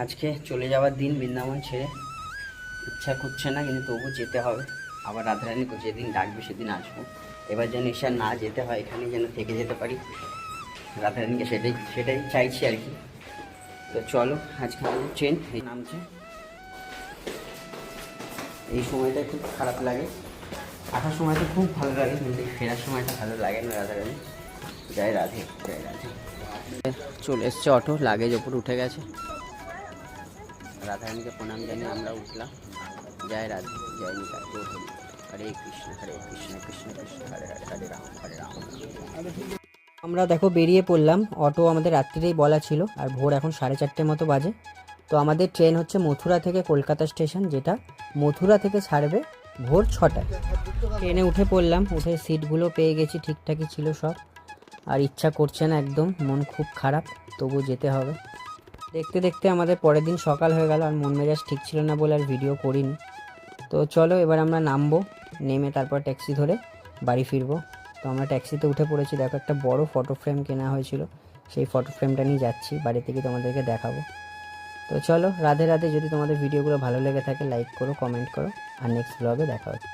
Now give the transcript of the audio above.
আজকে চলে যাওয়ার দিন বৃন্দাবন ছেড়ে। ইচ্ছা করছে না, কিন্তু তবু যেতে হবে। আবার রাধারানী যেদিন ডাকবে সেদিন আসবো। এবার যেন ঈশা না যেতে হয়, এখানে যেন থেকে যেতে পারি রাধারানীকে, সেটাই চাইছি আর কি। তো চলো, আজকে আমাদের ট্রেন নামছে। এই সময়টা খুব খারাপ লাগে, আসার সময়টা খুব ভালো লাগে, কিন্তু ফেরার সময়টা ভালো লাগে না। রাধারানী জয় রাধে, জয় রাধে। চলে এসছে অটো, লাগেজ ওপর উঠে গেছে। রাধারানীকে প্রণাম জানিয়ে আমরা উঠলাম। জয় রাধে, জয় নিতাই গৌর হরি। হরে কৃষ্ণ কৃষ্ণ কৃষ্ণ হরে হরে, হরে রাম রাম। আমরা দেখো বেরিয়ে পড়লাম। অটো আমাদের রাত্রিরেই বলা ছিল, আর ভোর এখন 4:30 মতো বাজে। তো আমাদের ট্রেন হচ্ছে মথুরা থেকে কলকাতা স্টেশন, যেটা মথুরা থেকে ছাড়বে ভোর 6টায়। ট্রেনে উঠে পড়লাম, উঠে সিটগুলো পেয়ে গেছি, ঠিকঠাকই ছিল সব। আর ইচ্ছা করছে না একদম, মন খুব খারাপ, তবু যেতে হবে। দেখতে দেখতে আমাদের পরের দিন সকাল হয়ে গেল, আর মন মেজাজ ঠিক ছিল না বলে আর ভিডিও করিনি। তো চলো এবার আমরা নামবো, নেমে তারপর ট্যাক্সি ধরে বাড়ি ফিরবো। তো আমরা ট্যাক্সিতে উঠে পড়েছি। দেখো, একটা বড় ফটো ফ্রেম কেনা হয়েছিল, সেই ফটো ফ্রেমটা নিয়ে যাচ্ছি, বাড়ি থেকে তোমাদেরকে দেখাবো। তো চলো, রাধে রাধে। যদি তোমাদের ভিডিওগুলো ভালো লেগে থাকে লাইক করো, কমেন্ট করো, আর নেক্সট ব্লগে দেখা হচ্ছে।